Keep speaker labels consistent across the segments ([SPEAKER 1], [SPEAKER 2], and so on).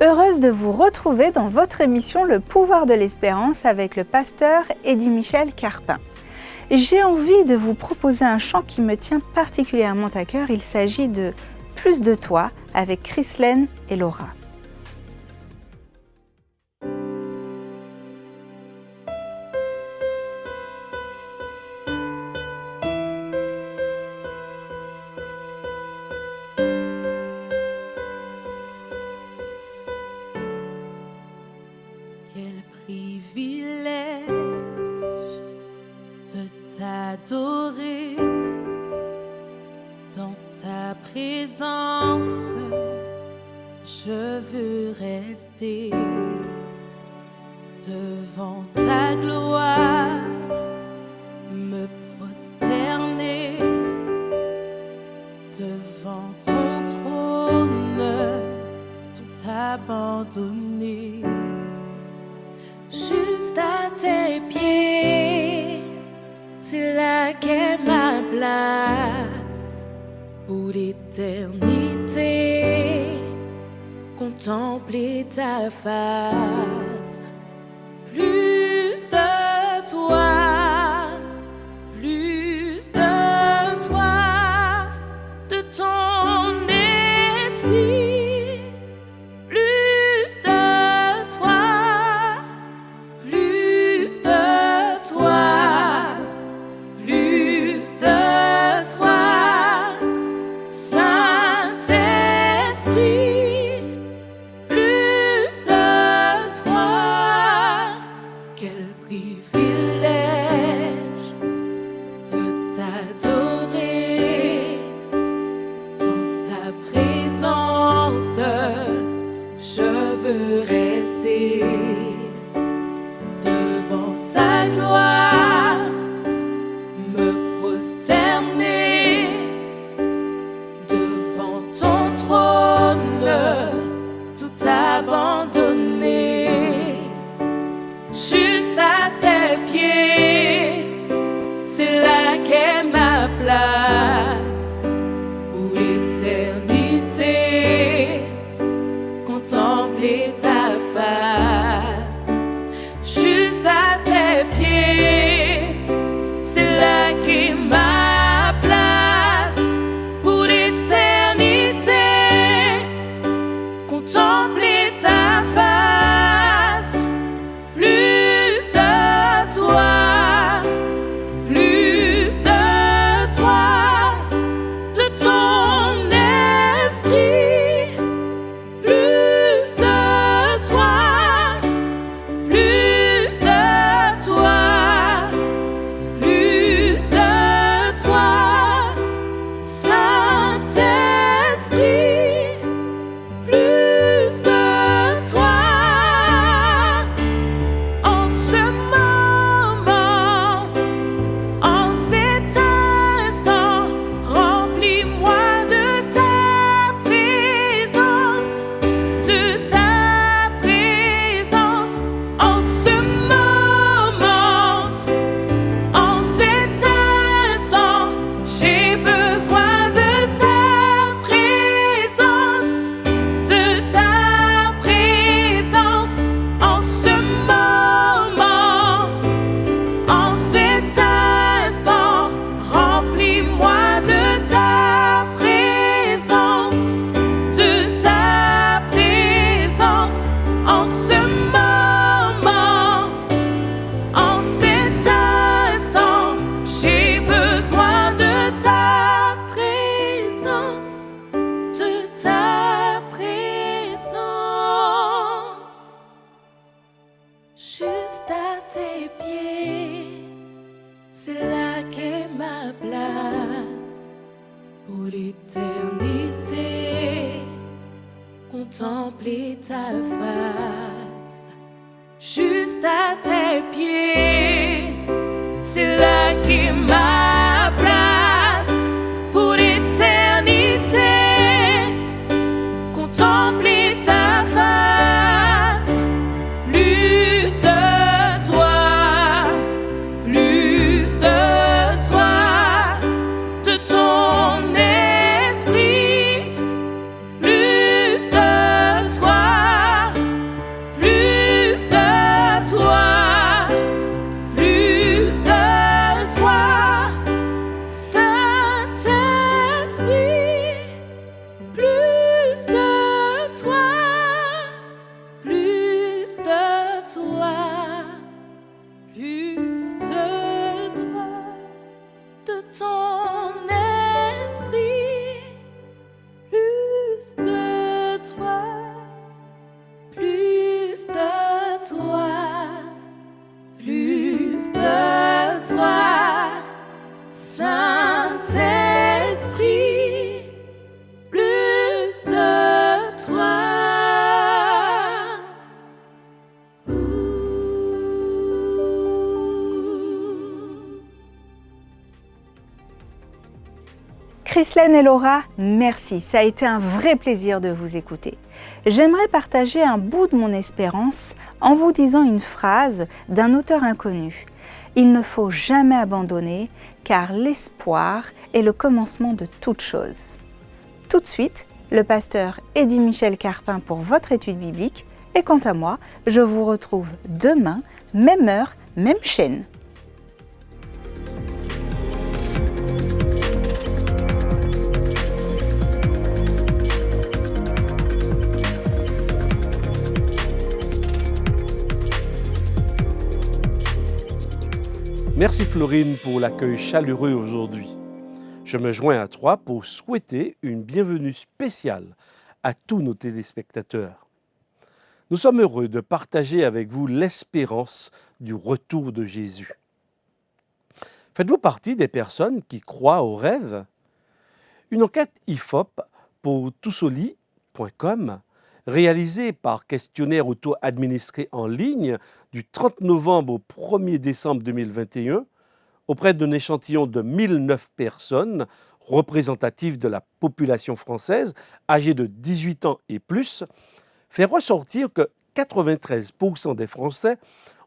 [SPEAKER 1] Heureuse de vous retrouver dans votre émission Le pouvoir de l'espérance avec le pasteur Eddy-Michel Carpin. J'ai envie de vous proposer un chant qui me tient particulièrement à cœur. Il s'agit de « Plus de toi » avec Chrislène et Laura.
[SPEAKER 2] Quel privilège de t'adorer dans ta présence. Je veux rester devant ta gloire, me prosterner devant ton trône, tout abandonner. Juste à tes pieds, c'est là qu'est ma place pour l'éternité. Contempler ta face, plus de toi, plus de toi, de ton esprit, plus de toi, plus de toi, plus de toi, Saint-Esprit. Contempler ta face, juste à tes pieds, c'est là qu'est ma place pour l'éternité. Contempler ta face, plus de toi, plus de toi, de ton esprit, plus de toi. de toi, plus de toi, plus de toi, Saint-Esprit, plus de toi.
[SPEAKER 1] Chrislène et Laura, merci, ça a été un vrai plaisir de vous écouter. J'aimerais partager un bout de mon espérance en vous disant une phrase d'un auteur inconnu. Il ne faut jamais abandonner, car l'espoir est le commencement de toute chose. Tout de suite, le pasteur Eddy Michel Carpin pour votre étude biblique, et quant à moi, je vous retrouve demain, même heure, même chaîne.
[SPEAKER 3] Merci Florine pour l'accueil chaleureux aujourd'hui. Je me joins à toi pour souhaiter une bienvenue spéciale à tous nos téléspectateurs. Nous sommes heureux de partager avec vous l'espérance du retour de Jésus. Faites-vous partie des personnes qui croient aux rêves? Une enquête IFOP pour toussoli.com réalisée par questionnaire auto-administré en ligne du 30 novembre au 1er décembre 2021 auprès d'un échantillon de 1009 personnes représentatives de la population française âgée de 18 ans et plus, fait ressortir que 93% des Français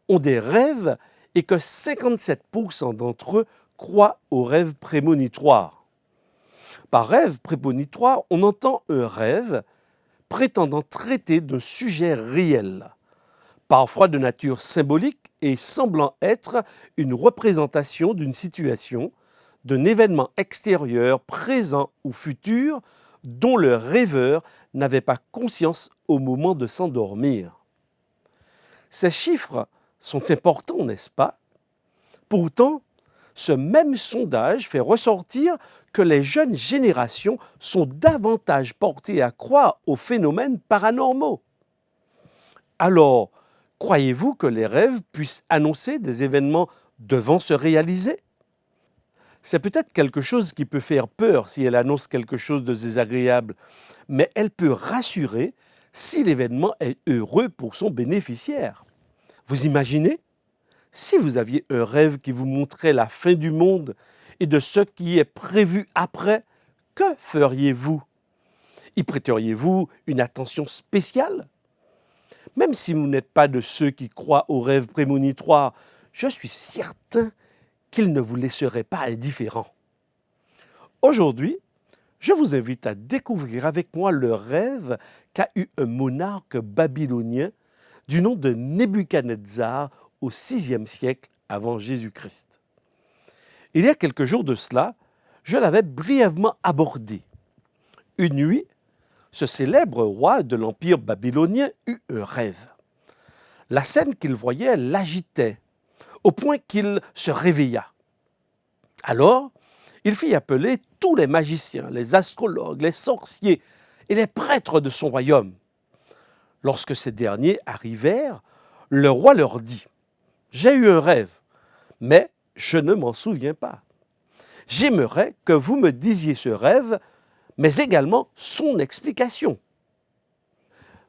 [SPEAKER 3] ont des rêves et que 57% d'entre eux croient aux rêves prémonitoires. Par rêve prémonitoire, on entend un rêve prétendant traiter d'un sujet réel, parfois de nature symbolique et semblant être une représentation d'une situation, d'un événement extérieur, présent ou futur, dont le rêveur n'avait pas conscience au moment de s'endormir. Ces chiffres sont importants, n'est-ce pas? Pourtant, ce même sondage fait ressortir que les jeunes générations sont davantage portées à croire aux phénomènes paranormaux. Alors, croyez-vous que les rêves puissent annoncer des événements devant se réaliser? C'est peut-être quelque chose qui peut faire peur si elle annonce quelque chose de désagréable, mais elle peut rassurer si l'événement est heureux pour son bénéficiaire. Vous imaginez? Si vous aviez un rêve qui vous montrait la fin du monde et de ce qui est prévu après, que feriez-vous? Y prêteriez-vous une attention spéciale? Même si vous n'êtes pas de ceux qui croient aux rêves prémonitoires, je suis certain qu'ils ne vous laisseraient pas indifférents. Aujourd'hui, je vous invite à découvrir avec moi le rêve qu'a eu un monarque babylonien du nom de Nebuchadnezzar au VIe siècle avant Jésus-Christ. Il y a quelques jours de cela, je l'avais brièvement abordé. Une nuit, ce célèbre roi de l'Empire babylonien eut un rêve. La scène qu'il voyait l'agitait, au point qu'il se réveilla. Alors, il fit appeler tous les magiciens, les astrologues, les sorciers et les prêtres de son royaume. Lorsque ces derniers arrivèrent, le roi leur dit: « J'ai eu un rêve, mais je ne m'en souviens pas. J'aimerais que vous me disiez ce rêve, mais également son explication. »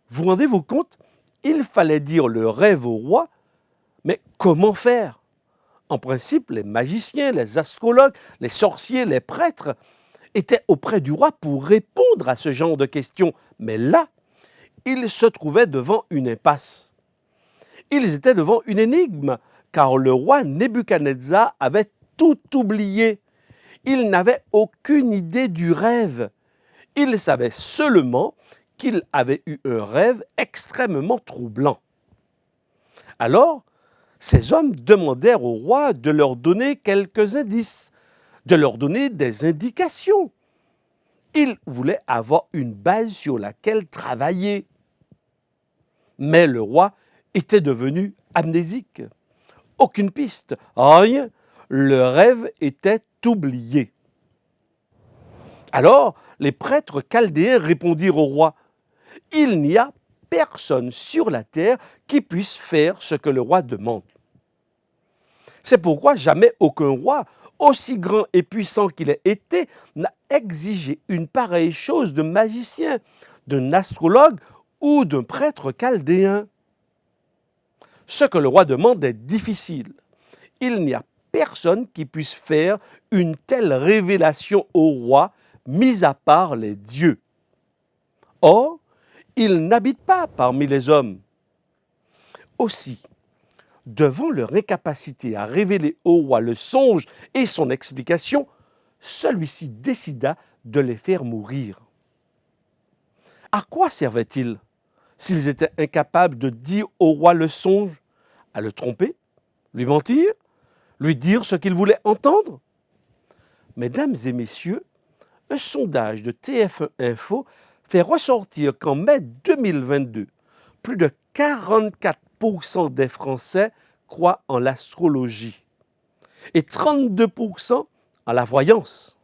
[SPEAKER 3] Vous rendez-vous compte? Il fallait dire le rêve au roi, mais comment faire? En principe, les magiciens, les astrologues, les sorciers, les prêtres étaient auprès du roi pour répondre à ce genre de questions. Mais là, ils se trouvaient devant une impasse. Ils étaient devant une énigme, car le roi Nebuchadnezzar avait tout oublié. Il n'avait aucune idée du rêve. Il savait seulement qu'il avait eu un rêve extrêmement troublant. Alors, ces hommes demandèrent au roi de leur donner quelques indices, de leur donner des indications. Ils voulaient avoir une base sur laquelle travailler. Mais le roi était devenu amnésique. Aucune piste, rien. Le rêve était oublié. Alors les prêtres chaldéens répondirent au roi, « Il n'y a personne sur la terre qui puisse faire ce que le roi demande. » C'est pourquoi jamais aucun roi, aussi grand et puissant qu'il ait été, n'a exigé une pareille chose d'un magicien, d'un astrologue ou d'un prêtre chaldéen. Ce que le roi demande est difficile. Il n'y a personne qui puisse faire une telle révélation au roi, mis à part les dieux. Or, il n'habite pas parmi les hommes. Aussi, devant leur incapacité à révéler au roi le songe et son explication, celui-ci décida de les faire mourir. À quoi servait-il s'ils étaient incapables de dire au roi le songe? À le tromper? Lui mentir? Lui dire ce qu'il voulait entendre? Mesdames et messieurs, un sondage de TF1 Info fait ressortir qu'en mai 2022, plus de 44% des Français croient en l'astrologie et 32% en la voyance.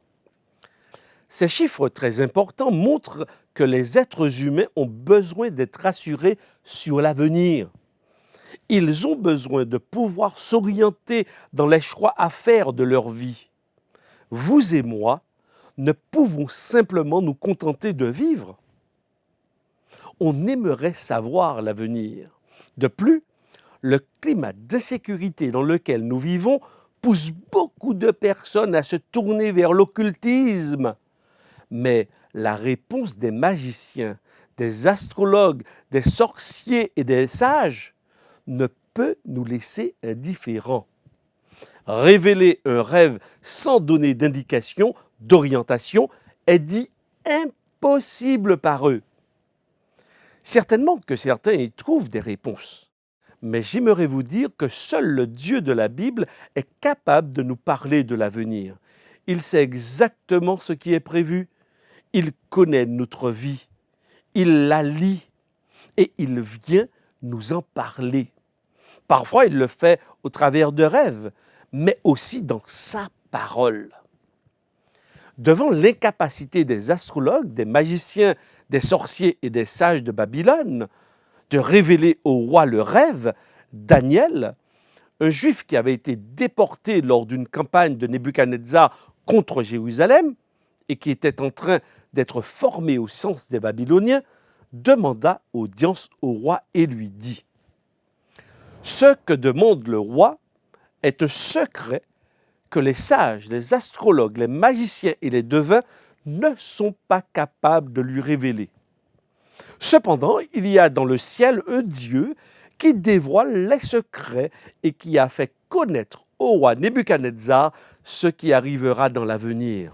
[SPEAKER 3] Ces chiffres très importants montrent que les êtres humains ont besoin d'être rassurés sur l'avenir. Ils ont besoin de pouvoir s'orienter dans les choix à faire de leur vie. Vous et moi ne pouvons simplement nous contenter de vivre. On aimerait savoir l'avenir. De plus, le climat d'insécurité dans lequel nous vivons pousse beaucoup de personnes à se tourner vers l'occultisme. Mais la réponse des magiciens, des astrologues, des sorciers et des sages ne peut nous laisser indifférents. Révéler un rêve sans donner d'indication, d'orientation, est dit impossible par eux. Certainement que certains y trouvent des réponses, mais j'aimerais vous dire que seul le Dieu de la Bible est capable de nous parler de l'avenir. Il sait exactement ce qui est prévu. Il connaît notre vie. Il la lit et il vient nous en parler. Parfois, il le fait au travers de rêves, mais aussi dans sa parole. Devant l'incapacité des astrologues, des magiciens, des sorciers et des sages de Babylone de révéler au roi le rêve, Daniel, un juif qui avait été déporté lors d'une campagne de Nebuchadnezzar contre Jérusalem et qui était en train d'être formé au sens des Babyloniens, demanda audience au roi et lui dit « Ce que demande le roi est un secret que les sages, les astrologues, les magiciens et les devins ne sont pas capables de lui révéler. Cependant, il y a dans le ciel un Dieu qui dévoile les secrets et qui a fait connaître au roi Nebuchadnezzar ce qui arrivera dans l'avenir. »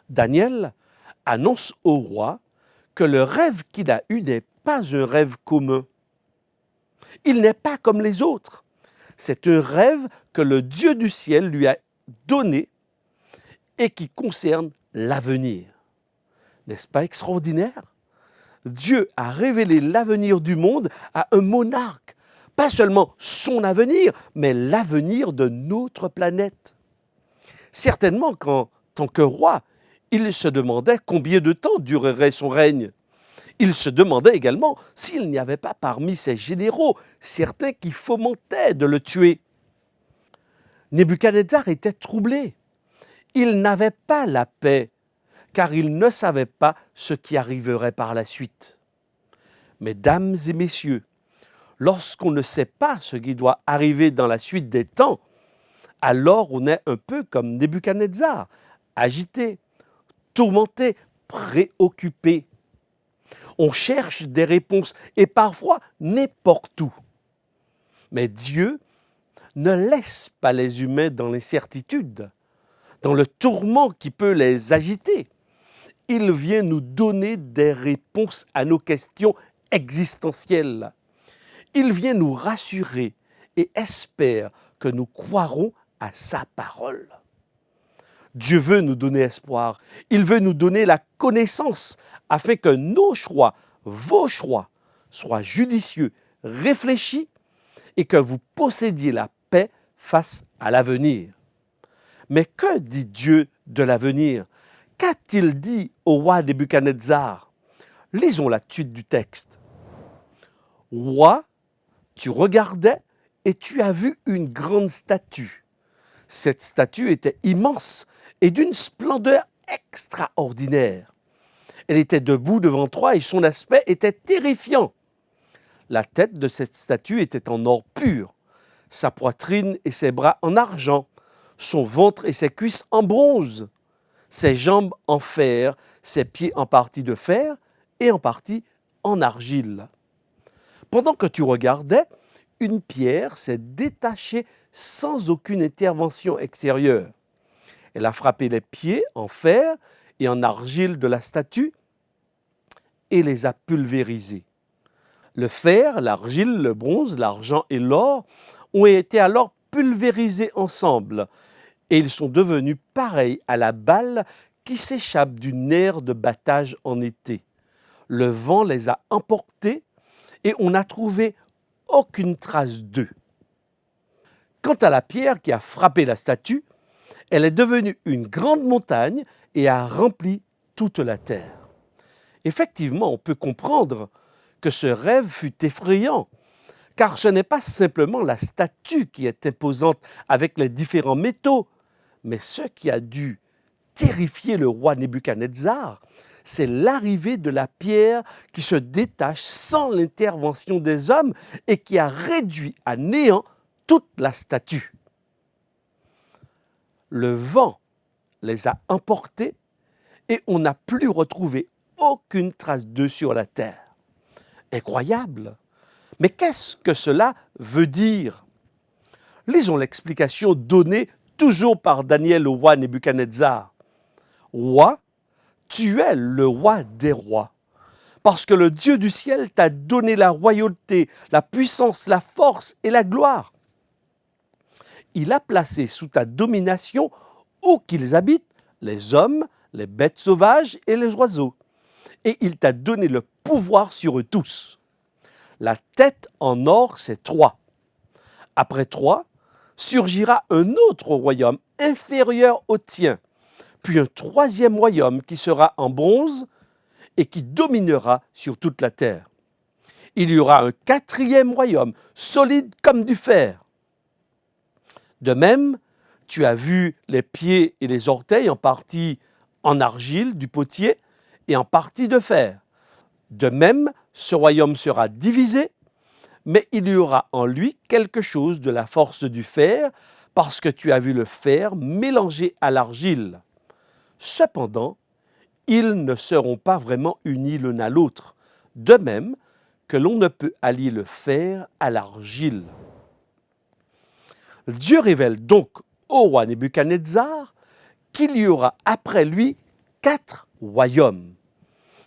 [SPEAKER 3] Daniel annonce au roi que le rêve qu'il a eu n'est pas un rêve commun. Il n'est pas comme les autres. C'est un rêve que le Dieu du ciel lui a donné et qui concerne l'avenir. N'est-ce pas extraordinaire? Dieu a révélé l'avenir du monde à un monarque. Pas seulement son avenir, mais l'avenir de notre planète. Certainement qu'en tant que roi, il se demandait combien de temps durerait son règne. Il se demandait également s'il n'y avait pas parmi ses généraux certains qui fomentaient de le tuer. Nebuchadnezzar était troublé. Il n'avait pas la paix, car il ne savait pas ce qui arriverait par la suite. Mesdames et messieurs, lorsqu'on ne sait pas ce qui doit arriver dans la suite des temps, alors on est un peu comme Nebuchadnezzar, agité, tourmenté, préoccupé. On cherche des réponses et parfois n'importe où. Mais Dieu ne laisse pas les humains dans l'incertitude, dans le tourment qui peut les agiter. Il vient nous donner des réponses à nos questions existentielles. Il vient nous rassurer et espère que nous croirons à sa parole. Dieu veut nous donner espoir. Il veut nous donner la connaissance afin que nos choix, vos choix, soient judicieux, réfléchis et que vous possédiez la paix face à l'avenir. Mais que dit Dieu de l'avenir? Qu'a-t-il dit au roi Nebuchadnezzar? Lisons la suite du texte. Roi, tu regardais et tu as vu une grande statue. Cette statue était immense et d'une splendeur extraordinaire. Elle était debout devant toi et son aspect était terrifiant. La tête de cette statue était en or pur, sa poitrine et ses bras en argent, son ventre et ses cuisses en bronze, ses jambes en fer, ses pieds en partie de fer et en partie en argile. Pendant que tu regardais, une pierre s'est détachée sans aucune intervention extérieure. Elle a frappé les pieds en fer et en argile de la statue et les a pulvérisés. Le fer, l'argile, le bronze, l'argent et l'or ont été alors pulvérisés ensemble et ils sont devenus pareils à la balle qui s'échappe d'une aire de battage en été. Le vent les a emportés et on n'a trouvé aucune trace d'eux. Quant à la pierre qui a frappé la statue, elle est devenue une grande montagne et a rempli toute la terre. Effectivement, on peut comprendre que ce rêve fut effrayant, car ce n'est pas simplement la statue qui est imposante avec les différents métaux, mais ce qui a dû terrifier le roi Nebuchadnezzar, c'est l'arrivée de la pierre qui se détache sans l'intervention des hommes et qui a réduit à néant toute la statue. Le vent les a emportés et on n'a plus retrouvé aucune trace d'eux sur la terre. Incroyable! Mais qu'est-ce que cela veut dire? Lisons l'explication donnée toujours par Daniel au roi Nebuchadnezzar. Roi, tu es le roi des rois, parce que le Dieu du ciel t'a donné la royauté, la puissance, la force et la gloire. Il a placé sous ta domination où qu'ils habitent les hommes, les bêtes sauvages et les oiseaux. Et il t'a donné le pouvoir sur eux tous. La tête en or, c'est Troie. Après Troie, surgira un autre royaume inférieur au tien, puis un troisième royaume qui sera en bronze et qui dominera sur toute la terre. Il y aura un quatrième royaume, solide comme du fer. De même, tu as vu les pieds et les orteils en partie en argile du potier et en partie de fer. De même, ce royaume sera divisé, mais il y aura en lui quelque chose de la force du fer, parce que tu as vu le fer mélangé à l'argile. Cependant, ils ne seront pas vraiment unis l'un à l'autre, de même que l'on ne peut allier le fer à l'argile. Dieu révèle donc au roi Nebuchadnezzar qu'il y aura après lui 4 royaumes,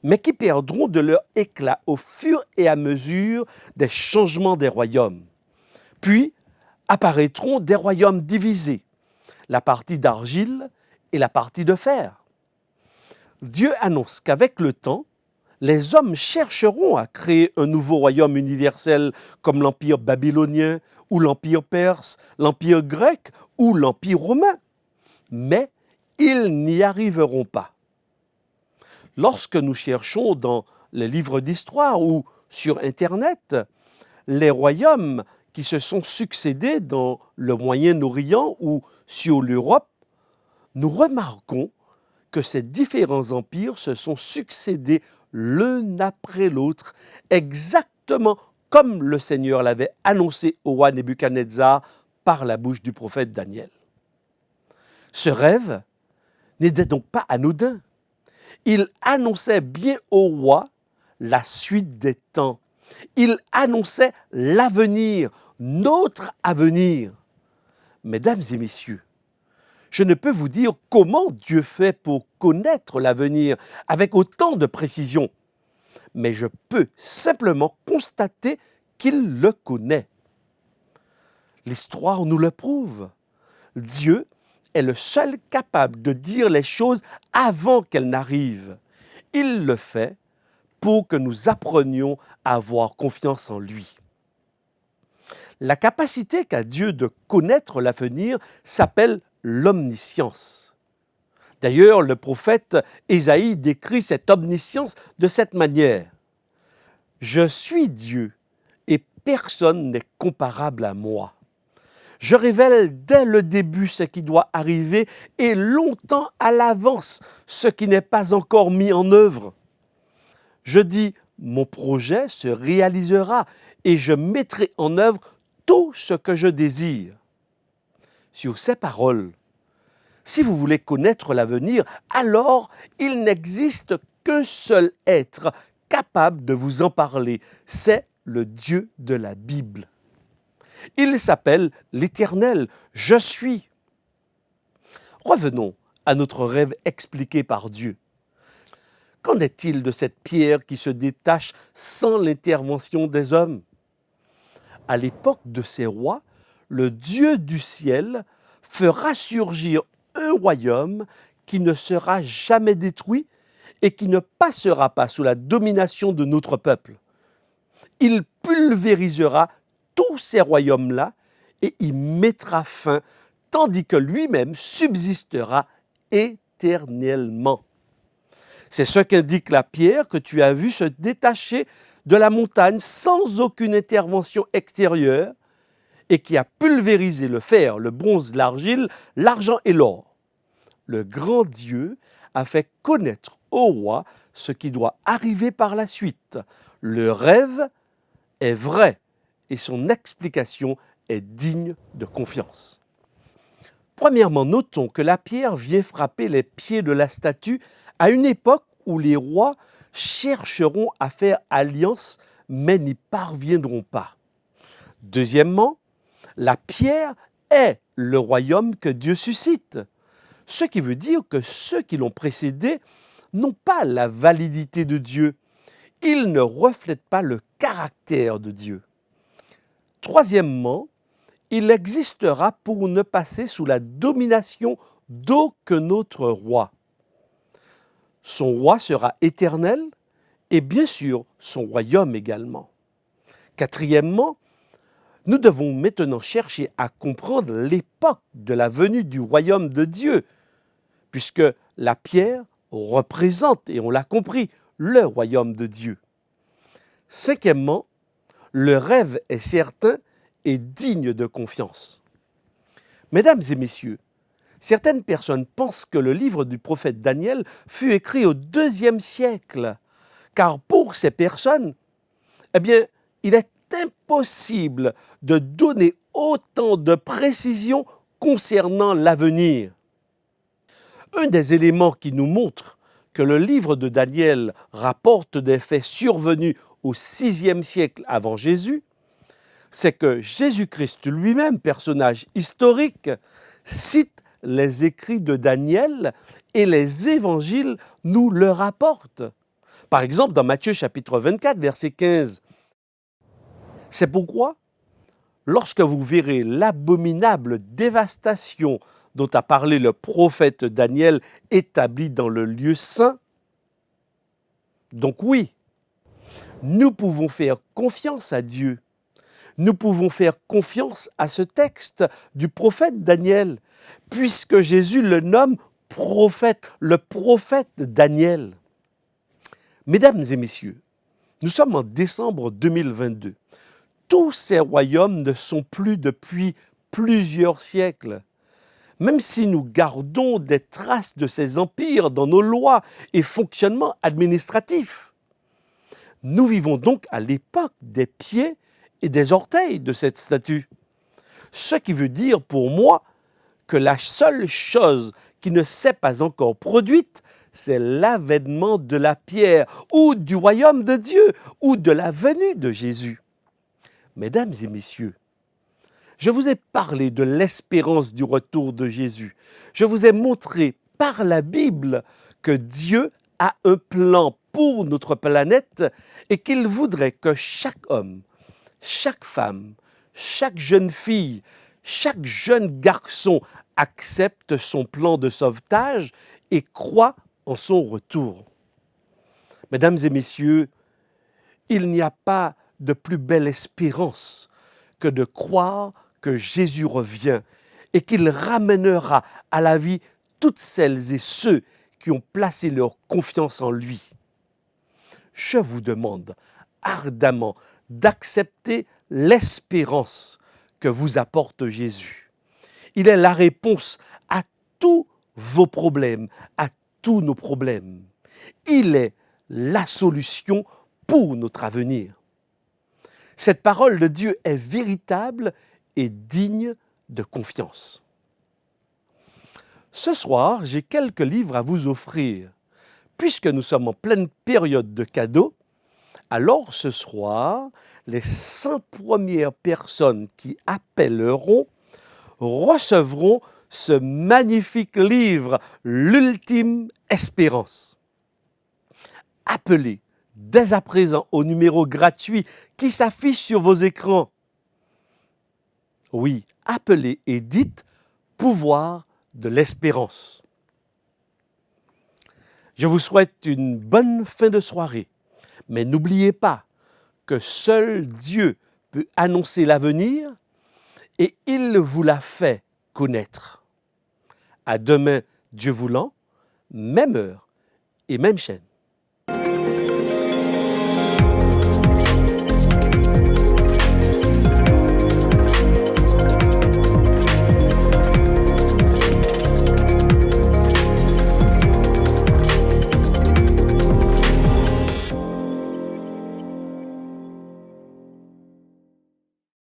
[SPEAKER 3] mais qui perdront de leur éclat au fur et à mesure des changements des royaumes. Puis apparaîtront des royaumes divisés, la partie d'argile et la partie de fer. Dieu annonce qu'avec le temps, les hommes chercheront à créer un nouveau royaume universel comme l'Empire babylonien ou l'Empire perse, l'Empire grec ou l'Empire romain. Mais ils n'y arriveront pas. Lorsque nous cherchons dans les livres d'histoire ou sur Internet les royaumes qui se sont succédés dans le Moyen-Orient ou sur l'Europe, nous remarquons que ces différents empires se sont succédés l'un après l'autre, exactement comme le Seigneur l'avait annoncé au roi Nebuchadnezzar par la bouche du prophète Daniel. Ce rêve n'était donc pas anodin. Il annonçait bien au roi la suite des temps. Il annonçait l'avenir, notre avenir. Mesdames et messieurs, je ne peux vous dire comment Dieu fait pour connaître l'avenir avec autant de précision, mais je peux simplement constater qu'il le connaît. L'histoire nous le prouve. Dieu est le seul capable de dire les choses avant qu'elles n'arrivent. Il le fait pour que nous apprenions à avoir confiance en lui. La capacité qu'a Dieu de connaître l'avenir s'appelle l'omniscience. D'ailleurs, le prophète Ésaïe décrit cette omniscience de cette manière. « Je suis Dieu et personne n'est comparable à moi. Je révèle dès le début ce qui doit arriver et longtemps à l'avance ce qui n'est pas encore mis en œuvre. Je dis, mon projet se réalisera et je mettrai en œuvre tout ce que je désire. » Sur ces paroles, si vous voulez connaître l'avenir, alors il n'existe qu'un seul être capable de vous en parler, c'est le Dieu de la Bible. Il s'appelle l'Éternel, je suis. Revenons à notre rêve expliqué par Dieu. Qu'en est-il de cette pierre qui se détache sans l'intervention des hommes? À l'époque de ces rois, le Dieu du ciel fera surgir un royaume qui ne sera jamais détruit et qui ne passera pas sous la domination de notre peuple. Il pulvérisera tous ces royaumes-là et y mettra fin, tandis que lui-même subsistera éternellement. C'est ce qu'indique la pierre que tu as vue se détacher de la montagne sans aucune intervention extérieure et qui a pulvérisé le fer, le bronze, l'argile, l'argent et l'or. Le grand Dieu a fait connaître au roi ce qui doit arriver par la suite. Le rêve est vrai et son explication est digne de confiance. Premièrement, notons que la pierre vient frapper les pieds de la statue à une époque où les rois chercheront à faire alliance mais n'y parviendront pas. Deuxièmement, la pierre est le royaume que Dieu suscite, ce qui veut dire que ceux qui l'ont précédé n'ont pas la validité de Dieu. Ils ne reflètent pas le caractère de Dieu. Troisièmement, il existera pour ne passer sous la domination d'aucun autre roi. Son roi sera éternel et bien sûr son royaume également. Quatrièmement, nous devons maintenant chercher à comprendre l'époque de la venue du royaume de Dieu, puisque la pierre représente, et on l'a compris, le royaume de Dieu. Cinquièmement, le rêve est certain et digne de confiance. Mesdames et messieurs, certaines personnes pensent que le livre du prophète Daniel fut écrit au IIe siècle, car pour ces personnes, il est impossible de donner autant de précision concernant l'avenir. Un des éléments qui nous montre que le livre de Daniel rapporte des faits survenus au VIe siècle avant Jésus, c'est que Jésus-Christ lui-même, personnage historique, cite les écrits de Daniel et les évangiles nous le rapportent. Par exemple, dans Matthieu chapitre 24, verset 15, « C'est pourquoi, lorsque vous verrez l'abominable dévastation dont a parlé le prophète Daniel établi dans le lieu saint, » donc oui, nous pouvons faire confiance à Dieu. Nous pouvons faire confiance à ce texte du prophète Daniel, puisque Jésus le nomme prophète, le prophète Daniel. Mesdames et messieurs, nous sommes en décembre 2022. Tous ces royaumes ne sont plus depuis plusieurs siècles. Même si nous gardons des traces de ces empires dans nos lois et fonctionnements administratifs. Nous vivons donc à l'époque des pieds et des orteils de cette statue. Ce qui veut dire pour moi que la seule chose qui ne s'est pas encore produite, c'est l'avènement de la pierre ou du royaume de Dieu ou de la venue de Jésus. Mesdames et messieurs, je vous ai parlé de l'espérance du retour de Jésus. Je vous ai montré par la Bible que Dieu a un plan pour notre planète et qu'il voudrait que chaque homme, chaque femme, chaque jeune fille, chaque jeune garçon accepte son plan de sauvetage et croit en son retour. Mesdames et messieurs, il n'y a pas de plus belle espérance que de croire que Jésus revient et qu'il ramènera à la vie toutes celles et ceux qui ont placé leur confiance en lui. Je vous demande ardemment d'accepter l'espérance que vous apporte Jésus. Il est la réponse à tous vos problèmes, à tous nos problèmes. Il est la solution pour notre avenir. Cette parole de Dieu est véritable et digne de confiance. Ce soir, j'ai quelques livres à vous offrir. Puisque nous sommes en pleine période de cadeaux, alors ce soir, les 100 premières personnes qui appelleront recevront ce magnifique livre, L'Ultime Espérance. Appelez dès à présent au numéro gratuit qui s'affiche sur vos écrans. Oui, appelez et dites « Pouvoir de l'espérance ». Je vous souhaite une bonne fin de soirée, mais n'oubliez pas que seul Dieu peut annoncer l'avenir et il vous l'a fait connaître. À demain, Dieu voulant, même heure et même chaîne.